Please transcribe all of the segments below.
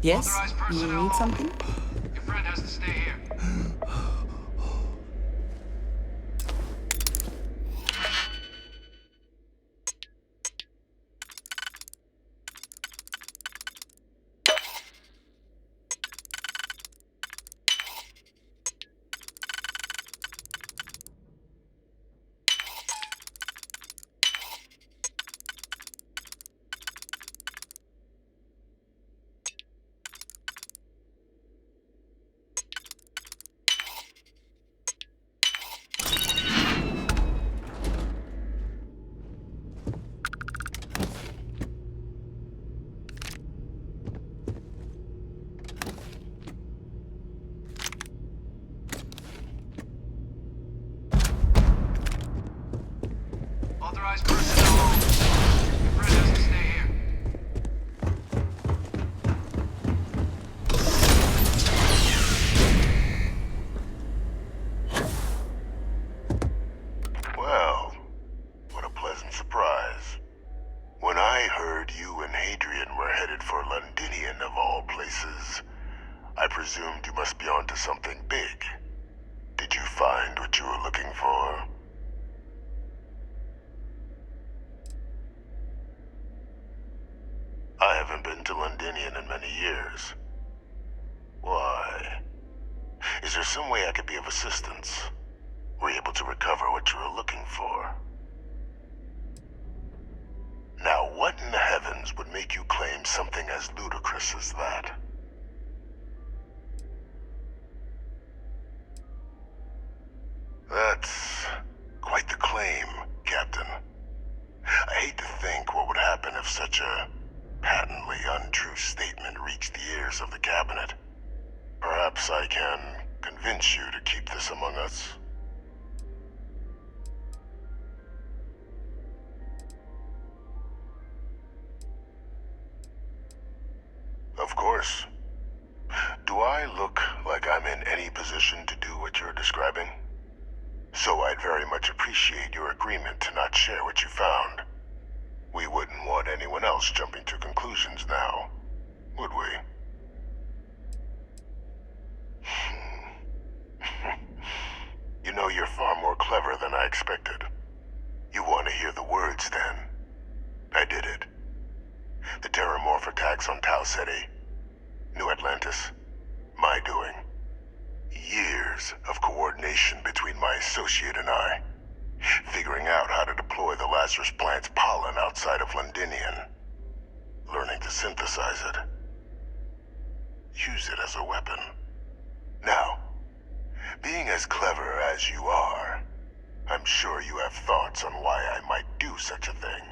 Yes? You need something? Your friend has to stay here. Authorized personnel home. Your friend has to stay here. Well, what a pleasant surprise. When I heard you and Hadrian were headed for Londinian of all places, I presumed you must be onto something big. Did you find what you were looking for? I haven't been to Londinian in many years. Why? Is there some way I could be of assistance? Were you able to recover what you were looking for? Now, what in the heavens would make you claim something as ludicrous as that? That's quite the claim, Captain. I hate to think what would happen if such a patently untrue statement reached the ears of the Cabinet. Perhaps I can convince you to keep this among us. Of course. Do I look like I'm in any position to do what you're describing? So I'd very much appreciate your agreement to not share what you found. We wouldn't want anyone else jumping to conclusions now, would we? You know, you're far more clever than I expected. You want to hear the words, then? I did it. The Terramorph attacks on Tau Ceti, New Atlantis, my doing. Years of coordination between my associate and I, figuring out how to deploy the Lazarus plant's pollen outside of Londinian, learning to synthesize it, use it as a weapon. Now, being as clever as you are, I'm sure you have thoughts on why I might do such a thing.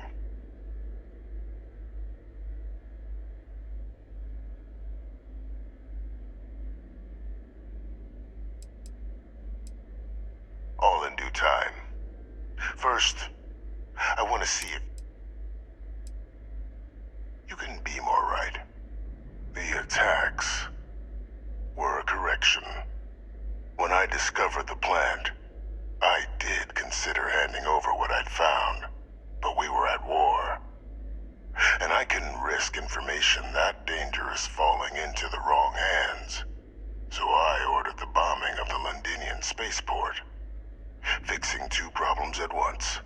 All in due time. First, I want to see if you can be more right. The attacks were a correction. When I discovered the plant, I did consider handing over what I'd found, but we were at war. And I couldn't risk information that dangerous falling into the wrong hands. So I ordered the bombing of the Londinian spaceport, fixing two problems at once: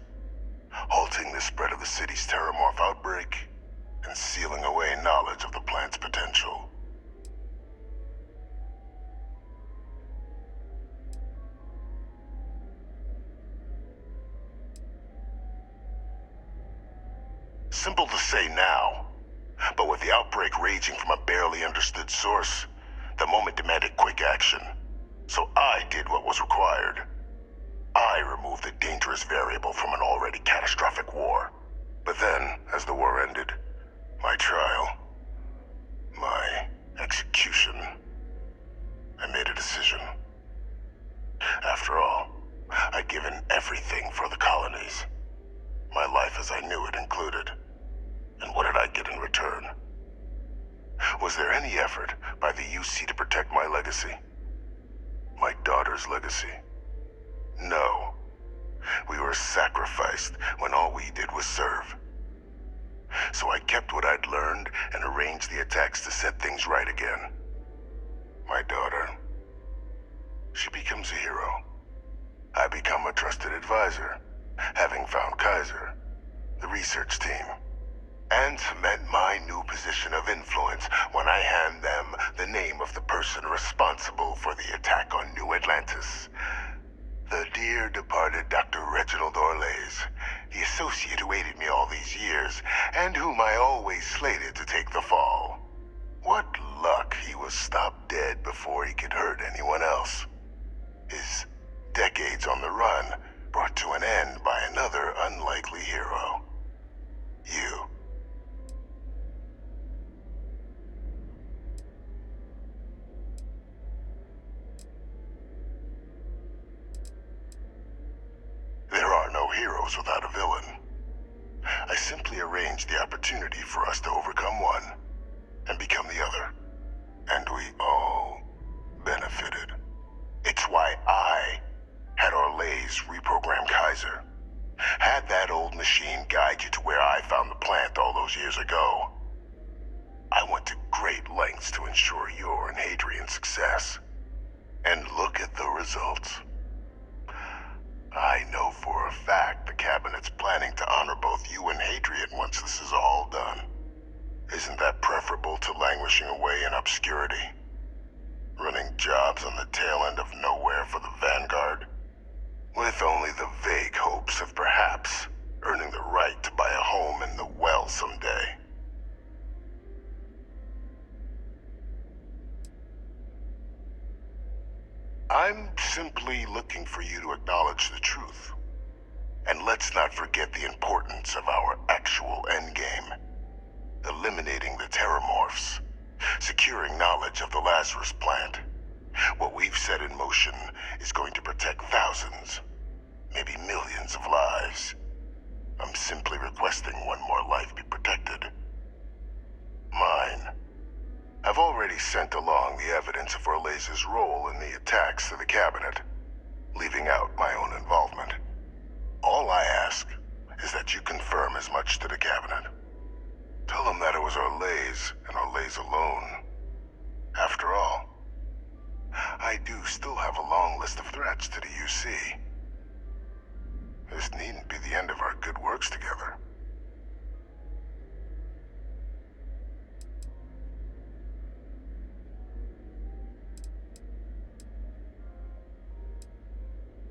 halting the spread of the city's Terramorph outbreak, and sealing away knowledge of the plant's potential. Simple to say now, but with the outbreak raging from a barely understood source, the moment demanded quick action. So I did what was required. I removed the dangerous variable from an already catastrophic war. But then, as the war ended, my trial, my execution, I made a decision. After all, I'd given everything for the colonies. My life as I knew it included. And what did I get in return? Was there any effort by the UC to protect my legacy? My daughter's legacy? No. We were sacrificed when all we did was serve. So I kept what I'd learned and arranged the attacks to set things right again. My daughter, she becomes a hero. I become a trusted advisor, having found Kaiser, the research team, and cement my new position of influence when I hand them the name of the person responsible for the attack on New Atlantis. The dear departed Dr. Reginald Orlays, the associate who aided me all these years, and whom I always slated to take the fall. What luck he was stopped dead before he could hurt anyone else. His decades on the run brought to an end by another unlikely hero. You. There are no heroes without a villain. I simply arranged the opportunity for us to overcome one and become the other. And we all benefited. It's why I had Orlays reprogram Kaiser. Had that old machine guide you to where I found the plant all those years ago. I went to great lengths to ensure your and Hadrian's success. And look at the results. I know for a fact the Cabinet's planning to honor both you and Hadrian once this is all done. Isn't that preferable to languishing away in obscurity? Running jobs on the tail end of nowhere for the Vanguard? With only the vague hopes of perhaps earning the right to buy a home in the well someday. I'm simply looking for you to acknowledge the truth. And let's not forget the importance of our actual endgame. Eliminating the Terramorphs. Securing knowledge of the Lazarus plant. What we've set in motion is going to protect thousands, maybe millions of lives. I'm simply requesting one more life be protected. Mine. I've already sent along the evidence of Orlays' role in the attacks to the Cabinet, leaving out my own involvement. All I ask is that you confirm as much to the Cabinet. Tell them that it was Orlays and Orlays alone. After all, I do still have a long list of threats to the UC. This needn't be the end of our good works together.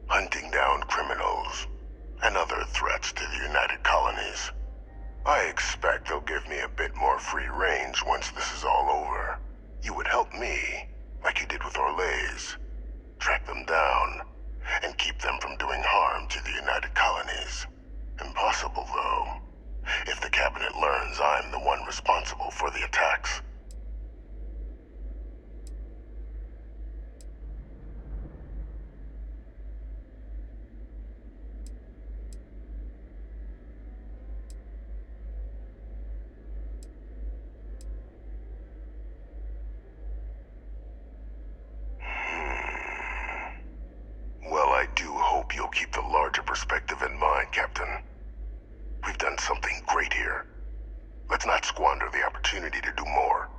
Hunting down criminals and other threats to the United Colonies. I expect they'll give me a bit more free range once this is all over. You would help me, like you did with Orlays. Track them down, and keep them from doing harm to the United Colonies. Impossible, though, if the Cabinet learns I'm the one responsible for the attacks. You'll keep the larger perspective in mind, Captain. We've done something great here. Let's not squander the opportunity to do more.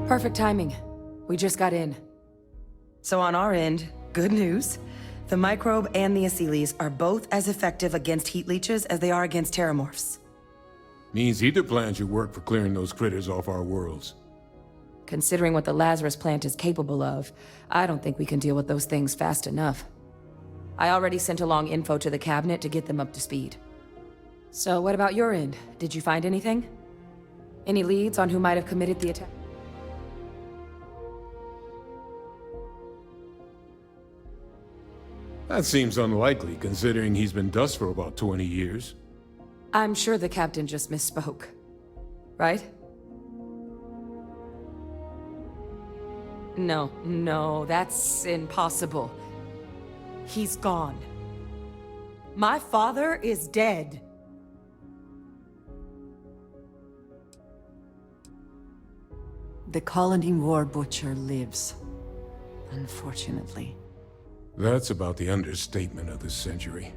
Perfect timing. We just got in. So on our end, good news. The microbe and the Asylees are both as effective against heat leeches as they are against terramorphs. Means either plan should work for clearing those critters off our worlds. Considering what the Lazarus plant is capable of, I don't think we can deal with those things fast enough. I already sent along info to the cabinet to get them up to speed. So what about your end? Did you find anything? Any leads on who might have committed the attack? That seems unlikely, considering he's been dust for about 20 years. I'm sure the captain just misspoke. Right? No, that's impossible. He's gone. My father is dead. The colony war butcher lives. Unfortunately. That's about the understatement of the century.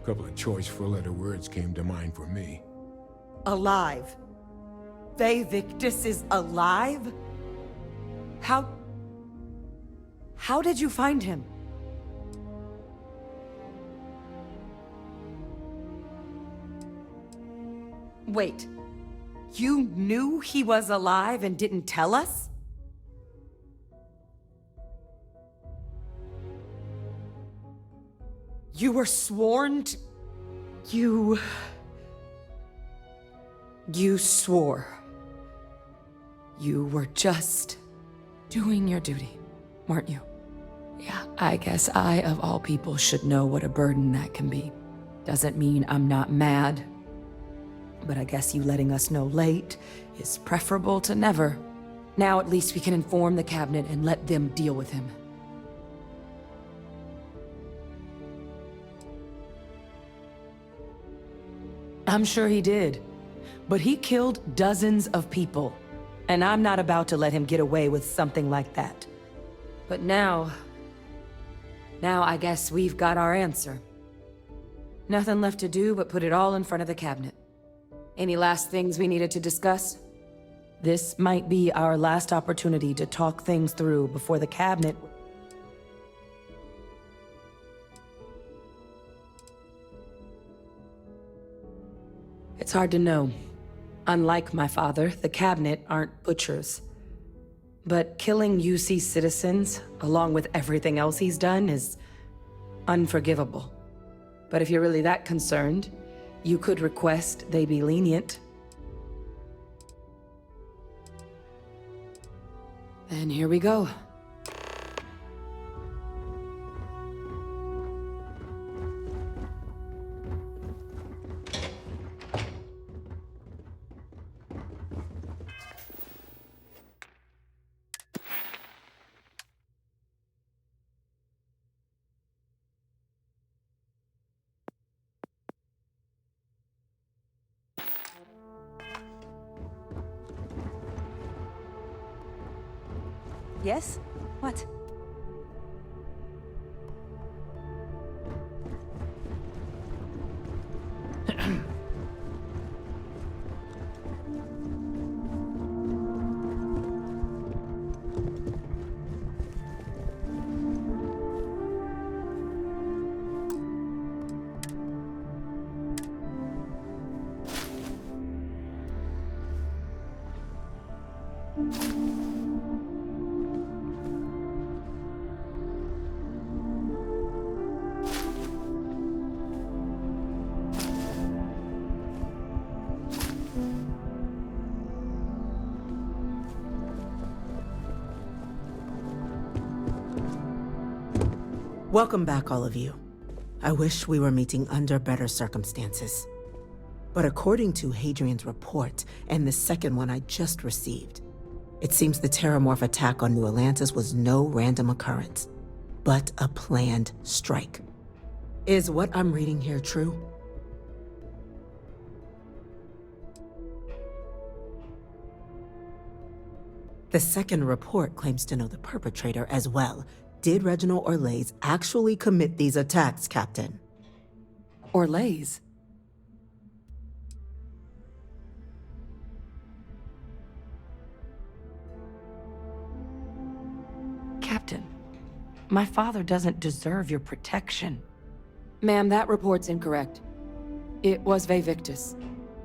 A couple of choice four-letter words came to mind for me. Alive. Victus is alive? How did you find him? Wait. You knew he was alive and didn't tell us? You were sworn to... You swore. You were just doing your duty, weren't you? Yeah, I guess I, of all people, should know what a burden that can be. Doesn't mean I'm not mad. But I guess you letting us know late is preferable to never. Now at least we can inform the cabinet and let them deal with him. I'm sure he did. But he killed dozens of people. And I'm not about to let him get away with something like that. But now I guess we've got our answer. Nothing left to do but put it all in front of the cabinet. Any last things we needed to discuss? This might be our last opportunity to talk things through before the cabinet... It's hard to know. Unlike my father, the cabinet aren't butchers. But killing UC citizens, along with everything else he's done, is unforgivable. But if you're really that concerned, you could request they be lenient. And here we go. Yes? What? Welcome back, all of you. I wish we were meeting under better circumstances. But according to Hadrian's report, and the second one I just received, it seems the Terramorph attack on New Atlantis was no random occurrence, but a planned strike. Is what I'm reading here true? The second report claims to know the perpetrator as well. Did Reginald Orlays actually commit these attacks, Captain? Orlays? Captain, my father doesn't deserve your protection. Ma'am, that report's incorrect. It was Victus.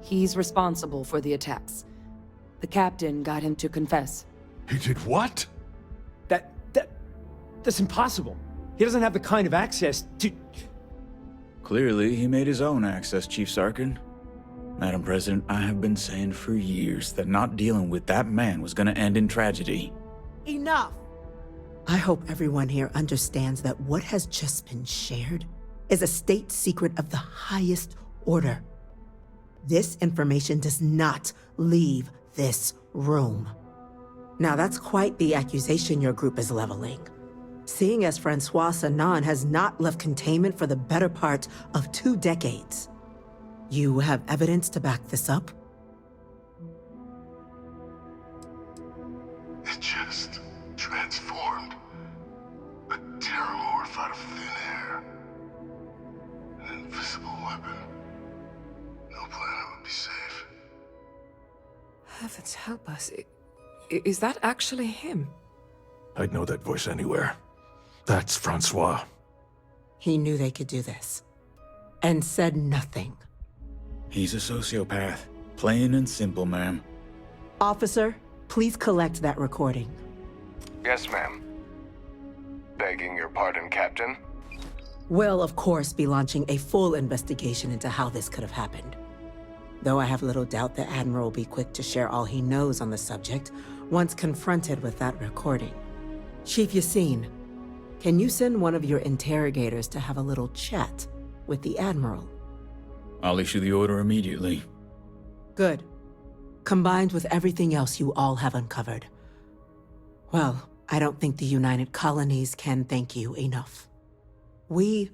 He's responsible for the attacks. The captain got him to confess. He did what? That's impossible. He doesn't have the kind of access to... Clearly, he made his own access, Chief Sarkin. Madam President, I have been saying for years that not dealing with that man was gonna end in tragedy. Enough! I hope everyone here understands that what has just been shared is a state secret of the highest order. This information does not leave this room. Now that's quite the accusation your group is leveling. Seeing as Francois Sanan has not left containment for the better part of 2 decades. You have evidence to back this up? It just transformed. A terramorph out of thin air. An invisible weapon. No planet would be safe. Heavens help us. Is that actually him? I'd know that voice anywhere. That's Francois. He knew they could do this. And said nothing. He's a sociopath. Plain and simple, ma'am. Officer, please collect that recording. Yes, ma'am. Begging your pardon, Captain. We'll, of course, be launching a full investigation into how this could have happened. Though I have little doubt the Admiral will be quick to share all he knows on the subject once confronted with that recording. Chief Yassine, can you send one of your interrogators to have a little chat with the Admiral? I'll issue the order immediately. Good. Combined with everything else you all have uncovered. Well, I don't think the United Colonies can thank you enough. We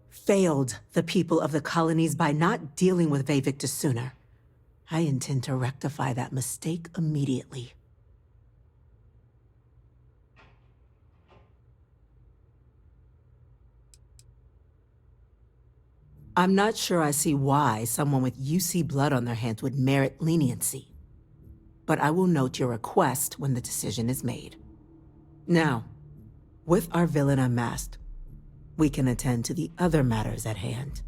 failed the people of the colonies by not dealing with Vayvictus sooner. I intend to rectify that mistake immediately. I'm not sure I see why someone with UC blood on their hands would merit leniency. But I will note your request when the decision is made. Now, with our villain unmasked, we can attend to the other matters at hand.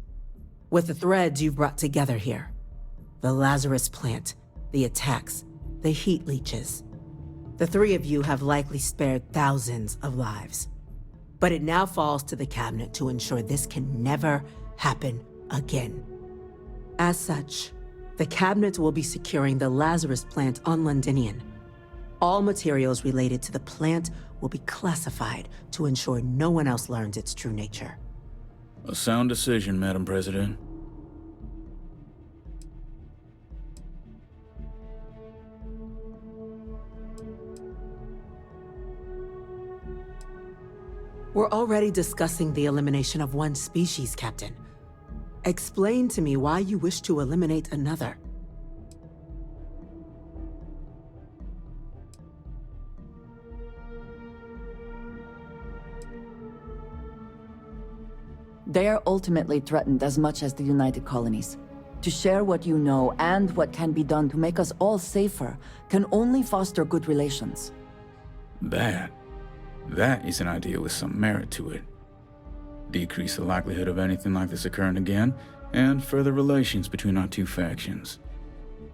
With the threads you've brought together here, the Lazarus plant, the attacks, the heat leeches, the 3 of you have likely spared thousands of lives. But it now falls to the Cabinet to ensure this can never happen again. As such, the Cabinet will be securing the Lazarus plant on Londinian. All materials related to the plant will be classified to ensure no one else learns its true nature. A sound decision, Madam President. We're already discussing the elimination of one species, Captain. Explain to me why you wish to eliminate another. They are ultimately threatened as much as the United Colonies. To share what you know and what can be done to make us all safer can only foster good relations. That is an idea with some merit to it. Decrease the likelihood of anything like this occurring again, and further relations between our 2 factions.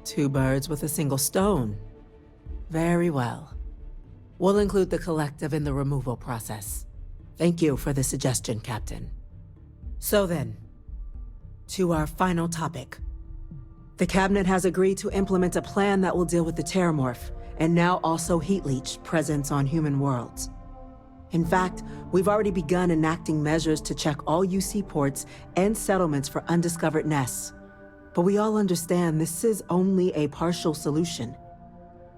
2 birds with a single stone. Very well. We'll include the collective in the removal process. Thank you for the suggestion, Captain. So then, to our final topic. The Cabinet has agreed to implement a plan that will deal with the Terramorph, and now also Heat Leech presence on human worlds. In fact, we've already begun enacting measures to check all UC ports and settlements for undiscovered nests. But we all understand this is only a partial solution.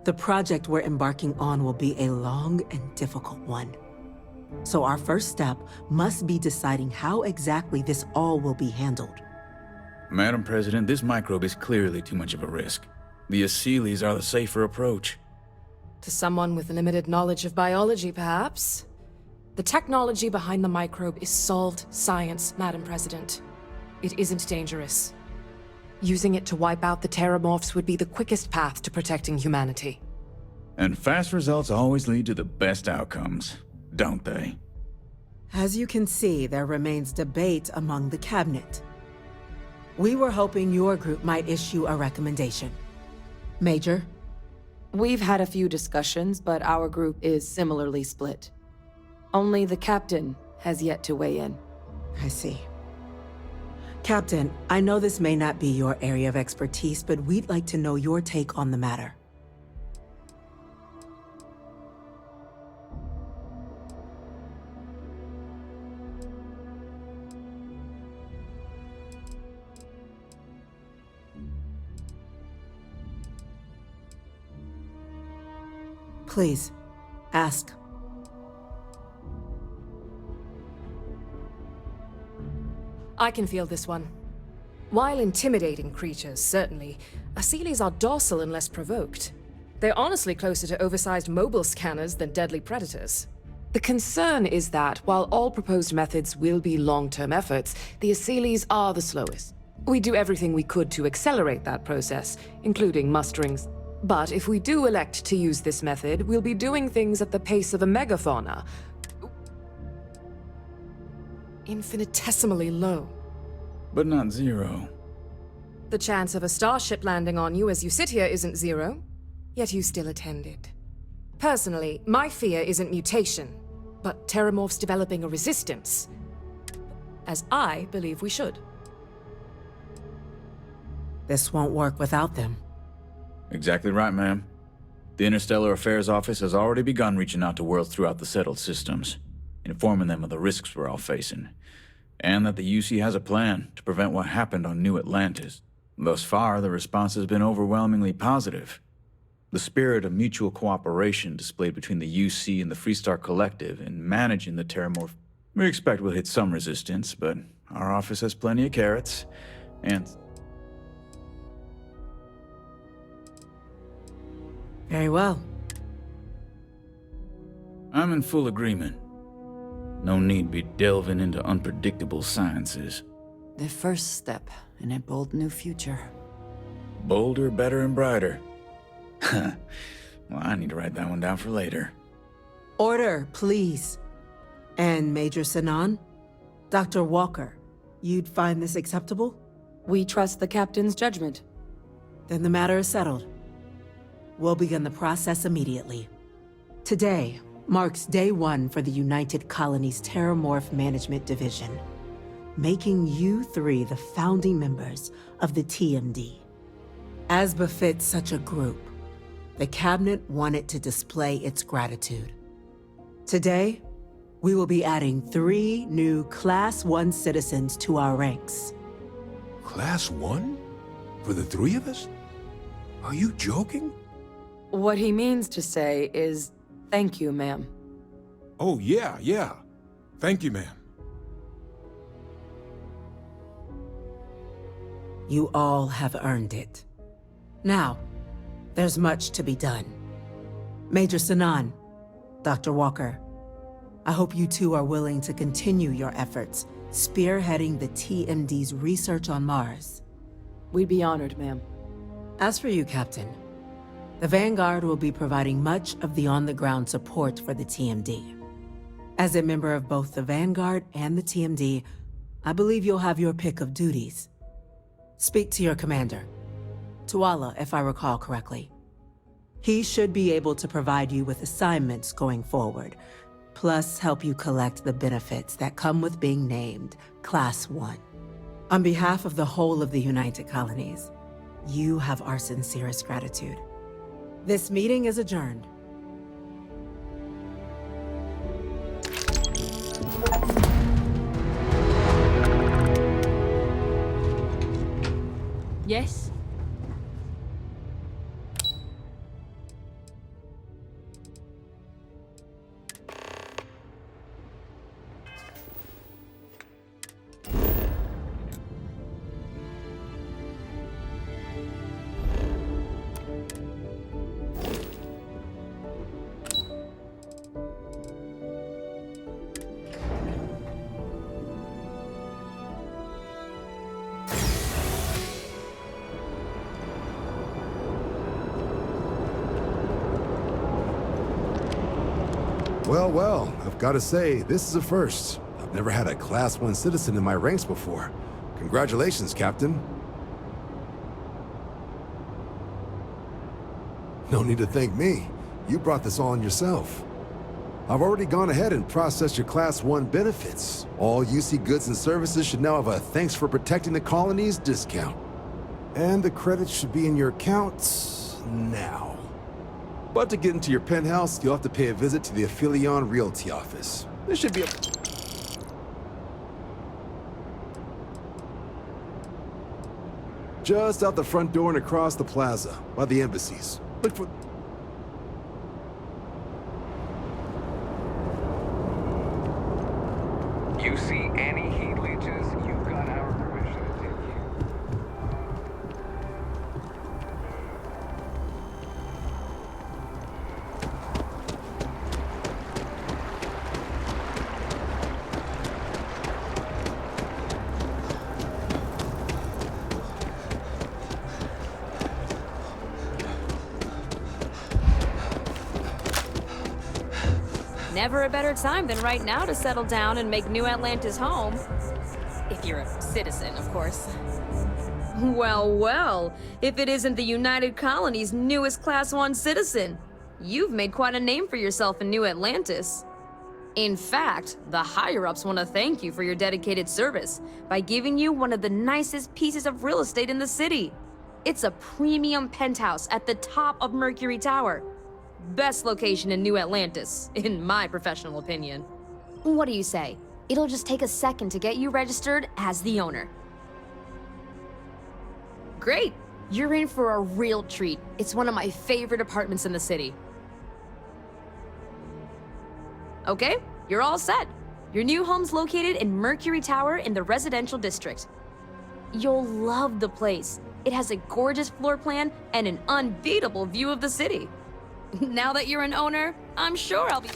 The project we're embarking on will be a long and difficult one. So our first step must be deciding how exactly this all will be handled. Madam President, this microbe is clearly too much of a risk. The Aseles are the safer approach. To someone with limited knowledge of biology, perhaps? The technology behind the microbe is solved science, Madam President. It isn't dangerous. Using it to wipe out the Terramorphs would be the quickest path to protecting humanity. And fast results always lead to the best outcomes, don't they? As you can see, there remains debate among the Cabinet. We were hoping your group might issue a recommendation. Major, We've had a few discussions, but our group is similarly split. Only the captain has yet to weigh in. I see. Captain, I know this may not be your area of expertise, but we'd like to know your take on the matter. Please, ask. I can feel this one. While intimidating creatures, certainly, Asylees are docile unless provoked. They're honestly closer to oversized mobile scanners than deadly predators. The concern is that, while all proposed methods will be long-term efforts, the Asylees are the slowest. We do everything we could to accelerate that process, including musterings. But if we do elect to use this method, we'll be doing things at the pace of a megafauna. Infinitesimally low. But not zero. The chance of a starship landing on you as you sit here isn't zero, yet you still attended. Personally, my fear isn't mutation, but Terramorphs developing a resistance. As I believe we should. This won't work without them. Exactly right, ma'am. The Interstellar Affairs Office has already begun reaching out to worlds throughout the settled systems, informing them of the risks we're all facing, and that the UC has a plan to prevent what happened on New Atlantis. Thus far, the response has been overwhelmingly positive. The spirit of mutual cooperation displayed between the UC and the Freestar Collective in managing the Terramorph. We expect we'll hit some resistance, but our office has plenty of carrots, and... Very well. I'm in full agreement. No need be delving into unpredictable sciences. The first step in a bold new future. Bolder, better, and brighter. Well, I need to write that one down for later. Order, please. And Major Sinan? Dr. Walker, you'd find this acceptable? We trust the captain's judgment. Then the matter is settled. We'll begin the process immediately. Today marks day one for the United Colonies Terramorph Management Division, making you three the founding members of the TMD. As befits such a group, the Cabinet wanted to display its gratitude. Today, we will be adding 3 new Class 1 citizens to our ranks. Class 1? For the 3 of us? Are you joking? What he means to say is, thank you, ma'am. Oh, yeah. Thank you, ma'am. You all have earned it. Now, there's much to be done. Major Sinan, Dr. Walker, I hope you two are willing to continue your efforts, spearheading the TMD's research on Mars. We'd be honored, ma'am. As for you, Captain, the Vanguard will be providing much of the on-the-ground support for the TMD. As a member of both the Vanguard and the TMD, I believe you'll have your pick of duties. Speak to your commander, Tuala, if I recall correctly. He should be able to provide you with assignments going forward, plus help you collect the benefits that come with being named Class 1. On behalf of the whole of the United Colonies, you have our sincerest gratitude. This meeting is adjourned. Yes? Well, I've got to say, this is a first. I've never had a Class 1 citizen in my ranks before. Congratulations, Captain. No need to thank me. You brought this on yourself. I've already gone ahead and processed your Class 1 benefits. All UC goods and services should now have a thanks for protecting the colonies discount. And the credits should be in your accounts now. But to get into your penthouse, you'll have to pay a visit to the Aphelion Realty office. There should be a... Just out the front door and across the plaza, by the embassies. Look for... You see any heat leeches, you've got our permission to take you. Never a better time than right now to settle down and make New Atlantis home. If you're a citizen, of course. Well, well, if it isn't the United Colony's newest Class 1 citizen, you've made quite a name for yourself in New Atlantis. In fact, the higher-ups want to thank you for your dedicated service by giving you one of the nicest pieces of real estate in the city. It's a premium penthouse at the top of Mercury Tower. Best location in New Atlantis, in my professional opinion. What do you say? It'll just take a second to get you registered as the owner. Great! You're in for a real treat. It's one of my favorite apartments in the city. Okay, you're all set. Your new home's located in Mercury Tower in the residential district. You'll love the place. It has a gorgeous floor plan and an unbeatable view of the city. Now that you're an owner, I'm sure I'll be...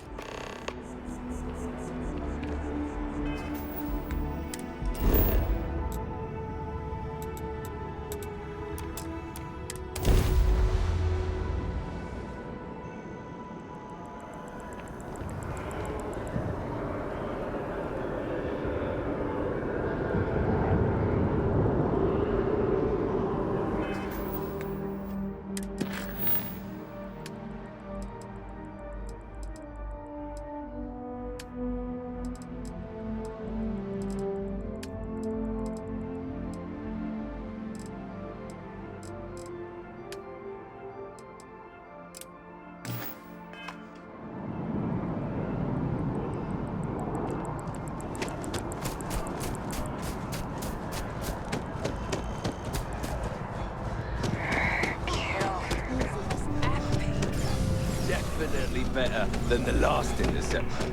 Definitely better than the last interceptor.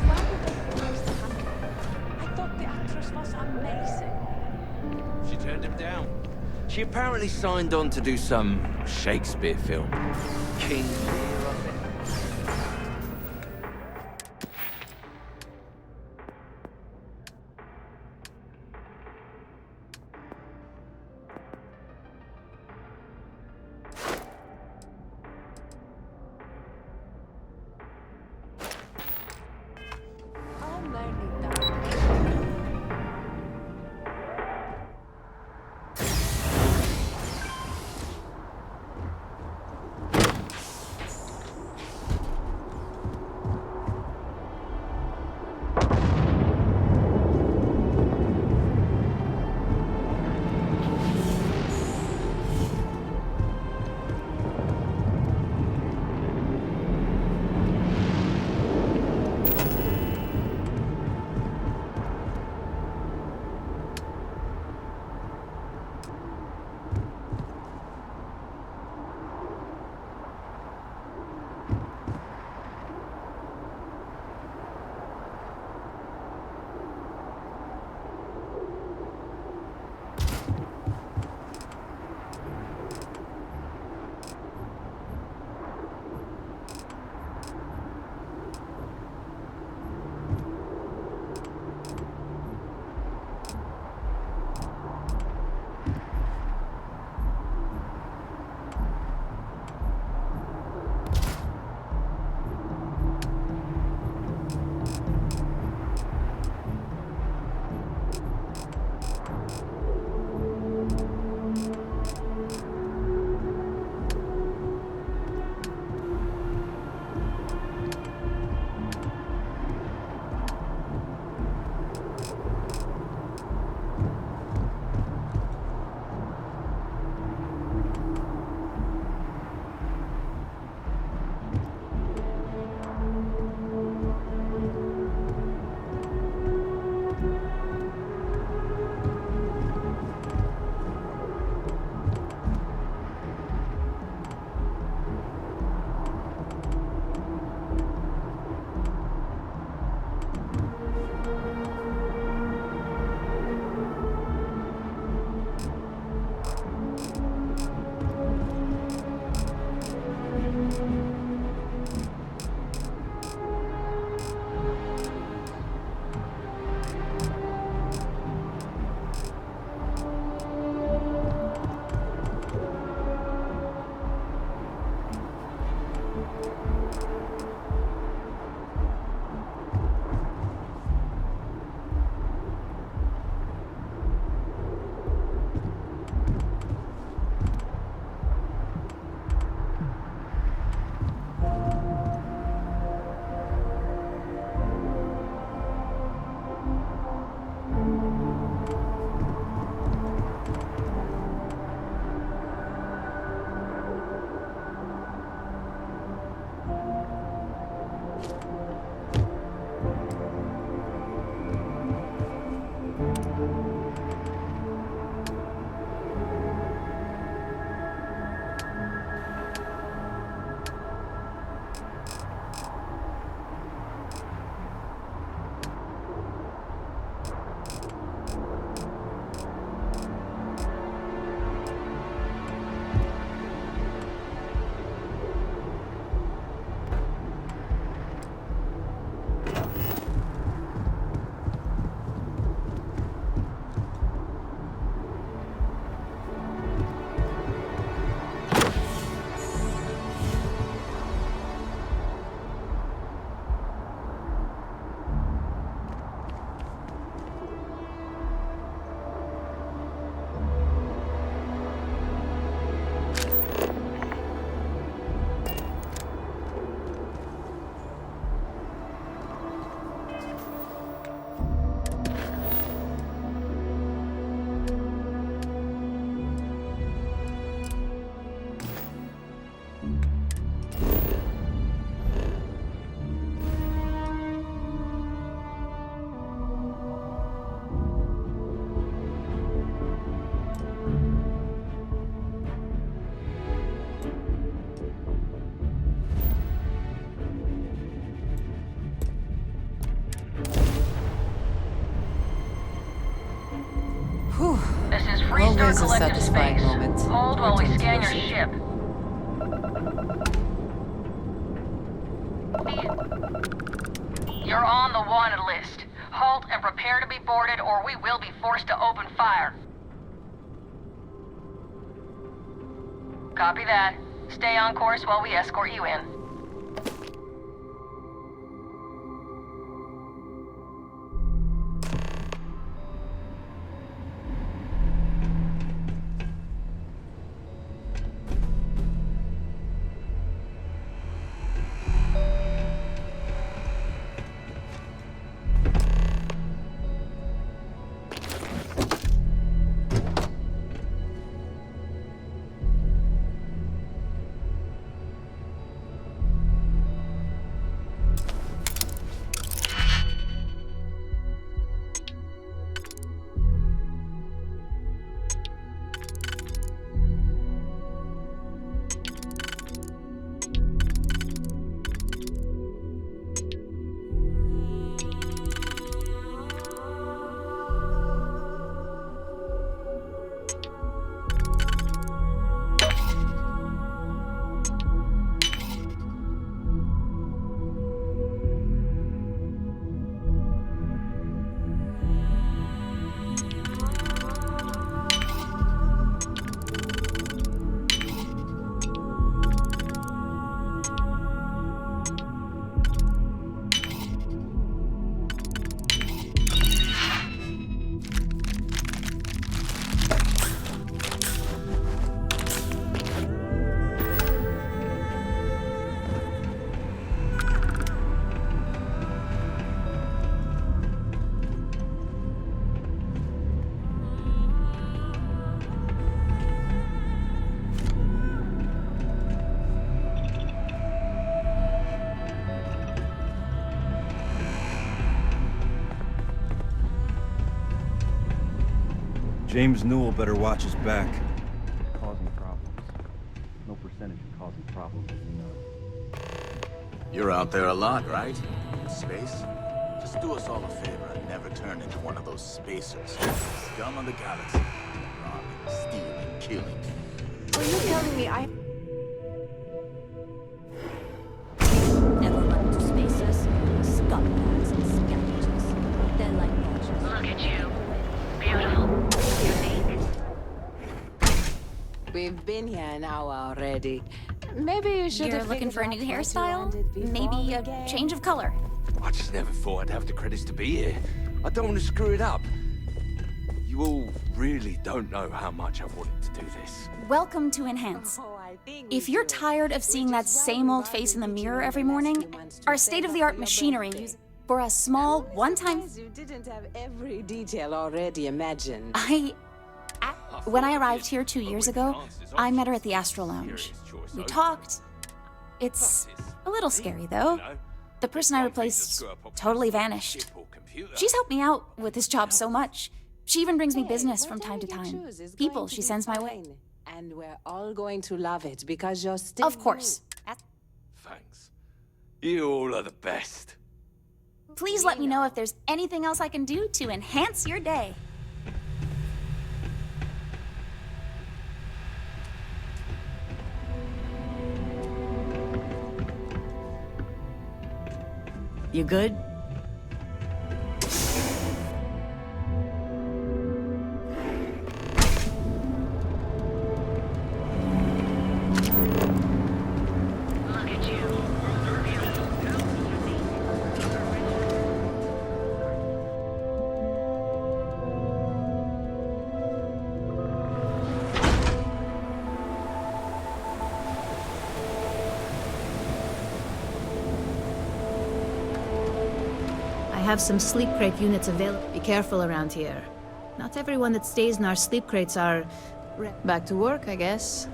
I thought the actress was amazing. She turned him down. She apparently signed on to do some Shakespeare film. King Lear, I think. Always a satisfying moment. Hold while we scan your ship. You're on the wanted list. Halt and prepare to be boarded, or we will be forced to open fire. Copy that. Stay on course while we escort you in. James Newell better watch his back. Causing problems. No percentage of causing problems is enough. You're out there a lot, right? In space? Just do us all a favor and never turn into one of those spacers. Scum of the galaxy. Robbing, stealing, killing. Are you telling me I... Never run into spaces. Scumbags and scavengers. They're like vultures. Look at you. Beautiful. Unique. We've been here an hour already. Maybe you should You're have looking figured for a out new what you hairstyle? wanted before Maybe we a gave. change of color. I just never thought I'd have the credits to be here. I don't want to screw it up. You all really don't know how much I've wanted to do this. Welcome to Enhance. If you're tired of seeing that same old face in the mirror every morning, our state-of-the-art machinery used for a small, one-time... You didn't have every detail already imagined. When I arrived here 2 years ago, I met her at the Astro Lounge. We talked. It's a little scary, though. The person I replaced totally vanished. She's helped me out with this job so much. She even brings me business from time to time. People she sends my way. And we're all going to love it because you're still... Of course. Thanks. You all are the best. Please let me know if there's anything else I can do to enhance your day. You good? Look at you. Beautiful. I have some sleep crate units available. Be careful around here. Not everyone that stays in our sleep crates are... Back to work, I guess.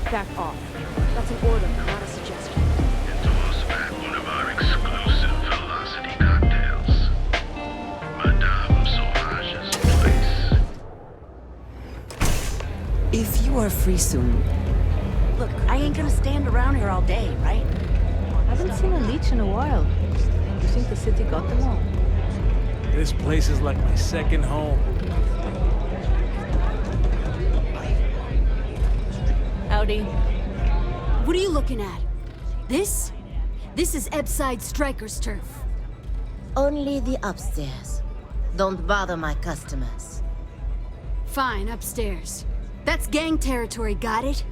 Back off. That's an order, not a suggestion. Endorse back one of our exclusive velocity cocktails. Madame Sauvage's place. If you are free soon, Look, I ain't gonna stand around here all day, right? Haven't seen a leech in a while. You think the city got them all? This place is like my second home. Howdy. What are you looking at? This? This is Epside Striker's turf. Only the upstairs. Don't bother my customers. Fine, upstairs. That's gang territory, got it?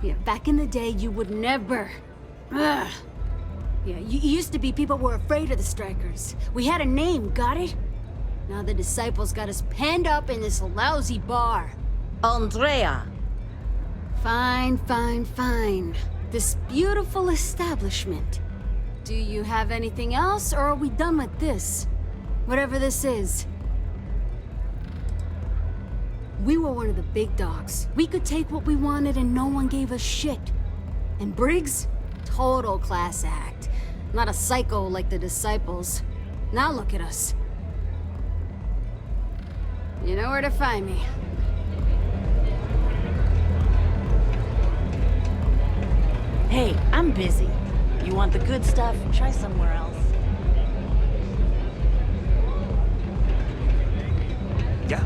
Yeah, back in the day, you would never. Ugh. Yeah, you used to be people were afraid of the Strikers. We had a name, got it? Now the disciples got us penned up in this lousy bar. Andrea! Fine, fine, fine. This beautiful establishment. Do you have anything else, or are we done with this? Whatever this is. We were one of the big dogs. We could take what we wanted and no one gave us shit. And Briggs? Total class act. Not a psycho like the disciples. Now look at us. You know where to find me. hey, I'm busy. You want the good stuff? Try somewhere else. Yeah.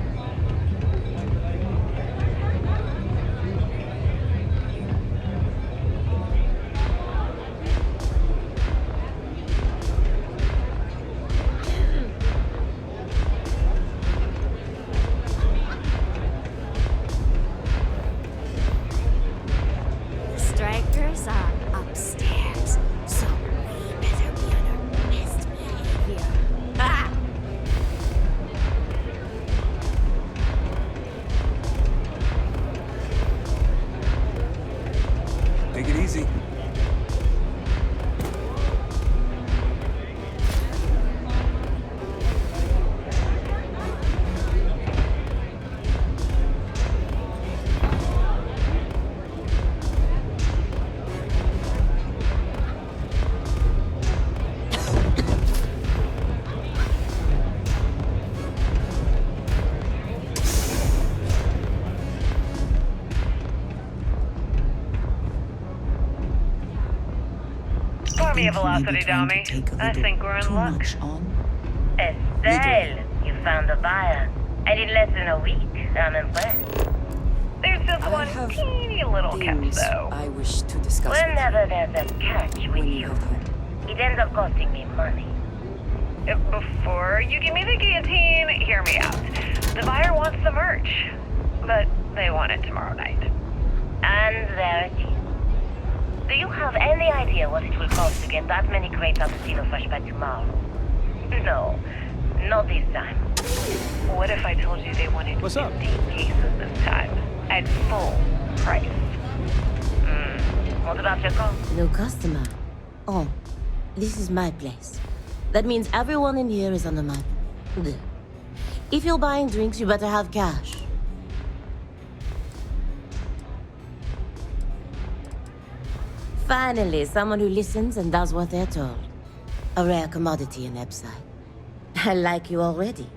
The Strikers are upstairs, so we better be on our me a velocity dummy. I think we're in luck. Estelle, you found a buyer. And in less than a week. I'm impressed. There's just one teeny little catch, though. I wish to discuss. Whenever there's a catch with you, it ends up costing me money. Before you give me the guillotine, hear me out. The buyer wants the merch, but they want it tomorrow night. And there it is. Do you have any idea what it will cost to get that many crates out of Dino Fresh by tomorrow? No, not this time. What if I told you they wanted 15 cases this time, at full price? What about your call? No customer. Oh, this is my place. That means everyone in here is under my... If you're buying drinks, you better have cash. Finally, someone who listens and does what they're told. A rare commodity in Epside. I like you already.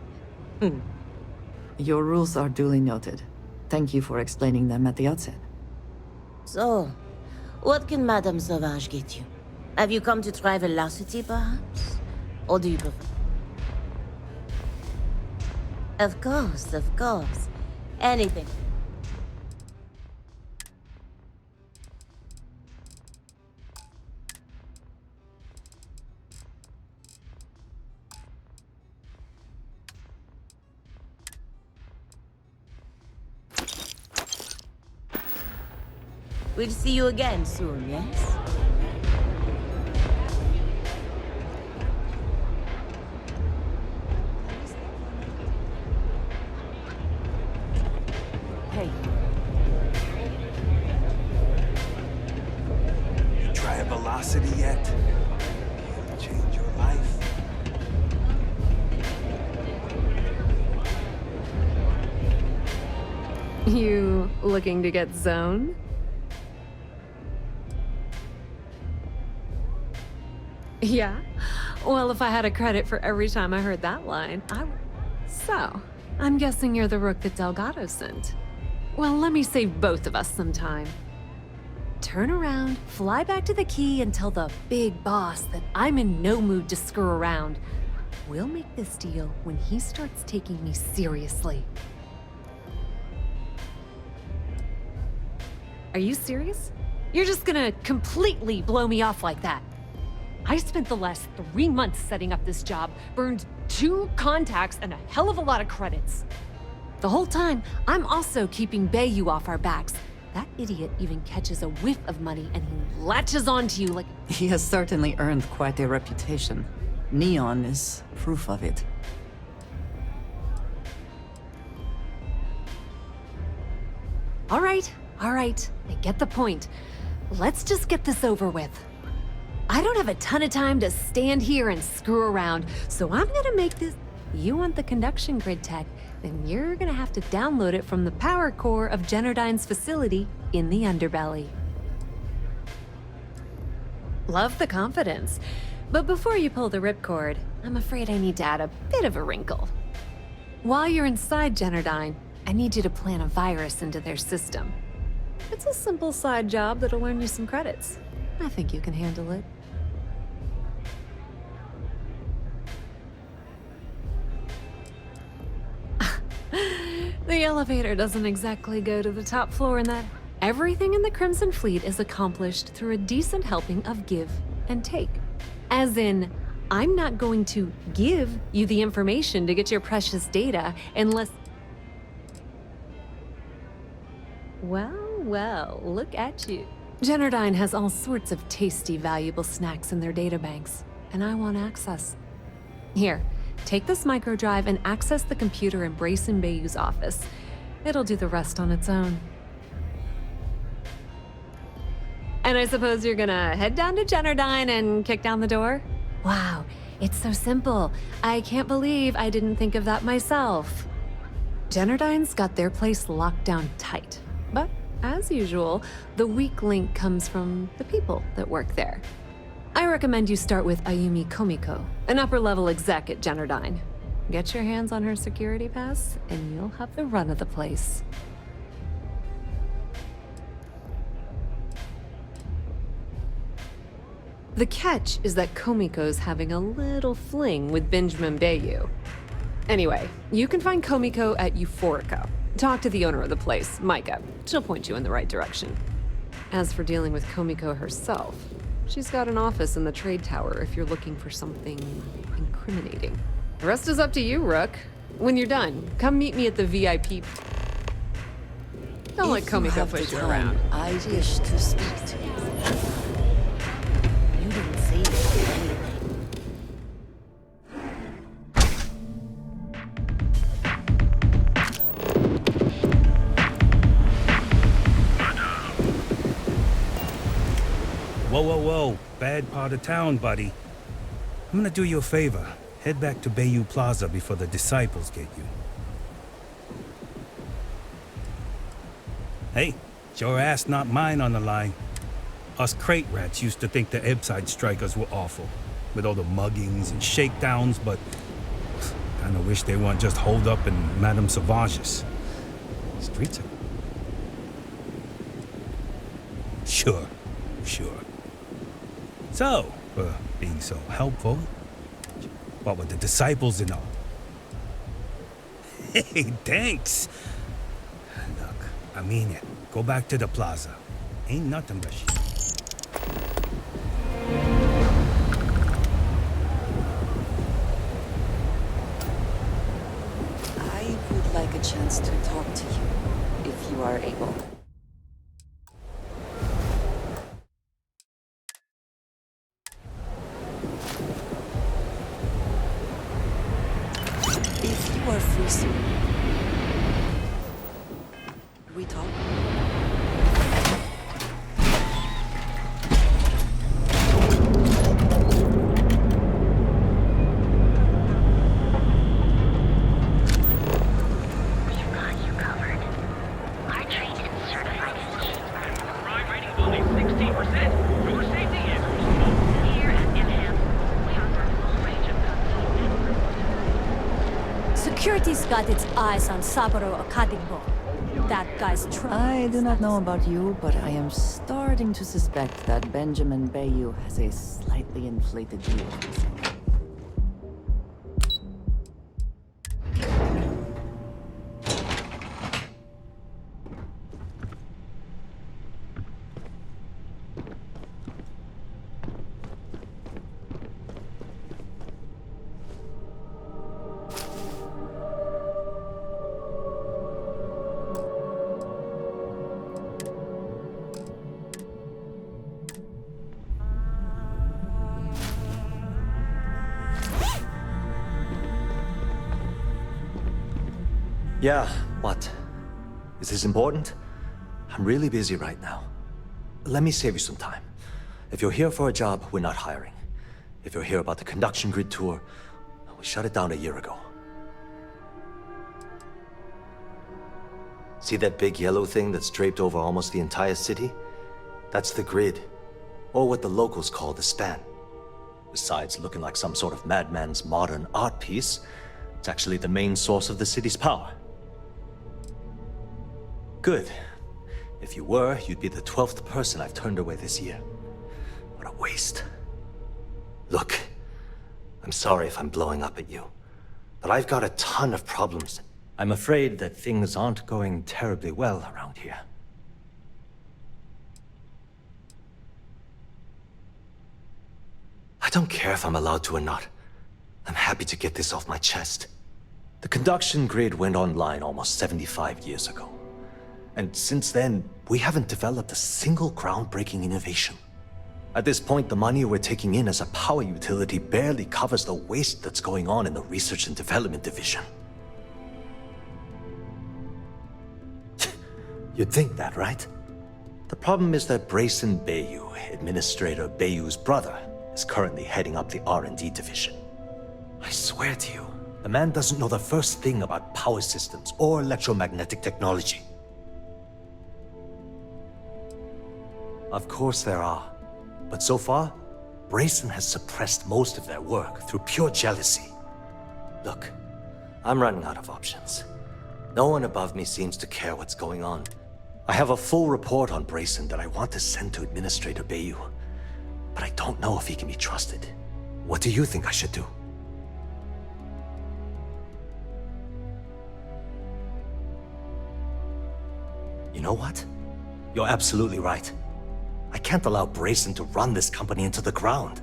Your rules are duly noted. Thank you for explaining them at the outset. So, what can Madame Sauvage get you? Have you come to try velocity, perhaps? Or do you prefer... Of course, of course. Anything. We'll see you again soon, yes? Hey. You try velocity yet? It'll change your life. You looking to get zoned? Yeah? Well, if I had a credit for every time I heard that line, I would. So, I'm guessing you're the rook that Delgado sent. Well, let me save both of us some time. Turn around, fly back to the key, and tell the big boss that I'm in no mood to screw around. We'll make this deal when he starts taking me seriously. Are you serious? You're just gonna completely blow me off like that? I spent the last 3 months setting up this job, burned 2 contacts and a hell of a lot of credits. The whole time, I'm also keeping Bayou off our backs. That idiot even catches a whiff of money and he latches onto you like... He has certainly earned quite a reputation. Neon is proof of it. All right, I get the point. Let's just get this over with. I don't have a ton of time to stand here and screw around, so I'm gonna make this... You want the conduction grid tech, then you're gonna have to download it from the power core of Generdyne's facility in the underbelly. Love the confidence, but before you pull the ripcord, I'm afraid I need to add a bit of a wrinkle. While you're inside Generdyne, I need you to plant a virus into their system. It's a simple side job that'll earn you some credits. I think you can handle it. The elevator doesn't exactly go to the top floor in that. Everything in the Crimson Fleet is accomplished through a decent helping of give and take. As in, I'm not going to give you the information to get your precious data unless... Well, look at you. Generdyne has all sorts of tasty, valuable snacks in their databanks, and I want access. Here, take this microdrive and access the computer in Brayson Bayou's office. It'll do the rest on its own. And I suppose you're gonna head down to Generdyne and kick down the door? Wow, it's so simple. I can't believe I didn't think of that myself. Generdyne's got their place locked down tight, but as usual, the weak link comes from the people that work there. I recommend you start with Ayumi Komiko, an upper-level exec at Generdyne. Get your hands on her security pass, and you'll have the run of the place. The catch is that Komiko's having a little fling with Benjamin Bayou. Anyway, you can find Komiko at Euphorica. Talk to the owner of the place, Micah. She'll point you in the right direction. As for dealing with Komiko herself, she's got an office in the trade tower if you're looking for something incriminating. The rest is up to you, Rook. When you're done, come meet me at the VIP. Don't let Komiko push you around. I wish to speak to you. You didn't say anything. Whoa, whoa, whoa. Bad part of town, buddy. I'm gonna do you a favor. Head back to Bayou Plaza before the disciples get you. Hey, it's your ass, not mine on the line. Us crate rats used to think the Ebside strikers were awful, with all the muggings and shakedowns, but kinda wish they weren't just holed up in Madame Sauvage's. Streets are... Sure. So, for being so helpful, what with the disciples and all? Hey, thanks. Look, I mean it. Go back to the plaza. Ain't nothing but shit. I would like a chance to talk to you, if you are able. If you are free soon, we talk? Security's got its eyes on Saburo Akadimbo. That guy's I do not know about you, but I am starting to suspect that Benjamin Bayou has a slightly inflated view of himself. Yeah, what? Is this important? I'm really busy right now. Let me save you some time. If you're here for a job, we're not hiring. If you're here about the conduction grid tour, we shut it down a year ago. See that big yellow thing that's draped over almost the entire city? That's the grid, or what the locals call the span. Besides looking like some sort of madman's modern art piece, it's actually the main source of the city's power. Good. If you were, you'd be the 12th person I've turned away this year. What a waste. Look, I'm sorry if I'm blowing up at you, but I've got a ton of problems. I'm afraid that things aren't going terribly well around here. I don't care if I'm allowed to or not. I'm happy to get this off my chest. The conduction grid went online almost 75 years ago. And since then, we haven't developed a single groundbreaking innovation. At this point, the money we're taking in as a power utility barely covers the waste that's going on in the research and development division. You'd think that, right? The problem is that Brayson Bayou, Administrator Bayou's brother, is currently heading up the R&D division. I swear to you, the man doesn't know the first thing about power systems or electromagnetic technology. Of course there are, but so far, Brayson has suppressed most of their work through pure jealousy. Look, I'm running out of options. No one above me seems to care what's going on. I have a full report on Brayson that I want to send to Administrator Bayou. but I don't know if he can be trusted. What do you think I should do? You know what? You're absolutely right. I can't allow Brayson to run this company into the ground.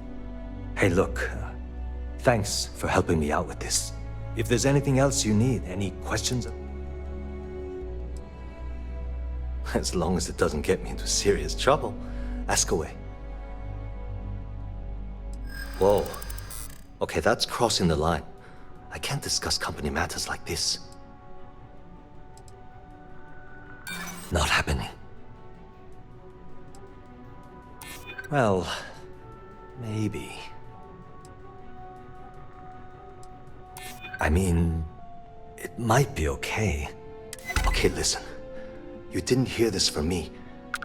Hey, look, thanks for helping me out with this. If there's anything else you need, any questions? As long as it doesn't get me into serious trouble, ask away. Whoa. Okay, that's crossing the line. I can't discuss company matters like this. Not happening. Well, maybe. I mean, it might be okay. Okay, listen. You didn't hear this from me,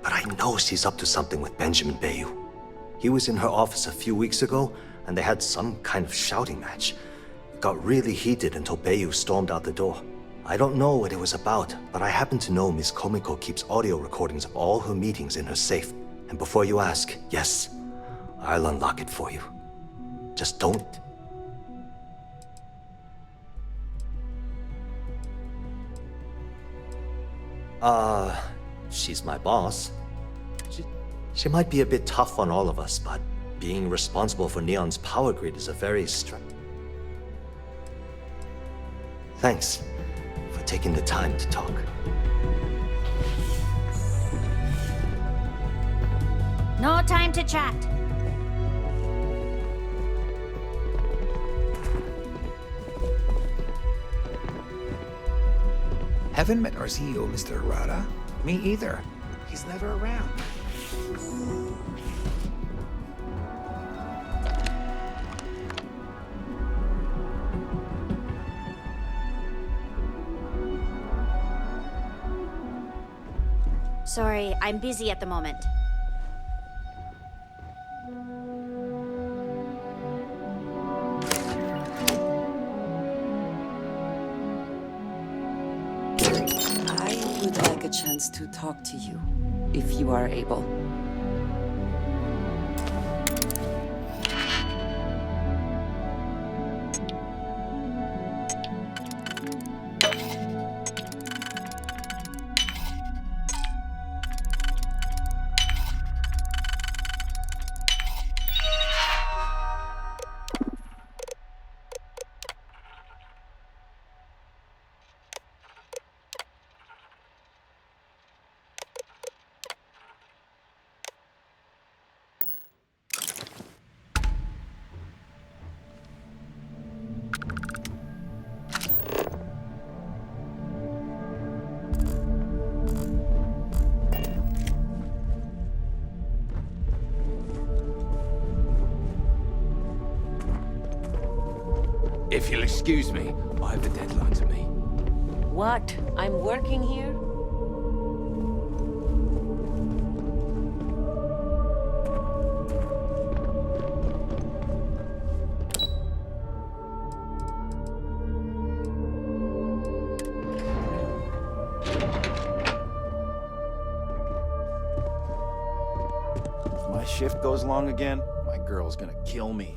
but I know she's up to something with Benjamin Bayou. He was in her office a few weeks ago, and they had some kind of shouting match. It got really heated until Bayou stormed out the door. I don't know what it was about, but I happen to know Miss Komiko keeps audio recordings of all her meetings in her safe. And before you ask, yes, I'll unlock it for you. Just don't... she's my boss. She might be a bit tough on all of us, but being responsible for Neon's power grid is a very Thanks for taking the time to talk. No time to chat. Haven't met Arceo, Mr. Arata. Me either. He's never around. Sorry, I'm busy at the moment. I would like a chance to talk to you, if you are able. If you'll excuse me, I have a deadline to meet. What? I'm working here? If my shift goes long again, my girl's gonna kill me.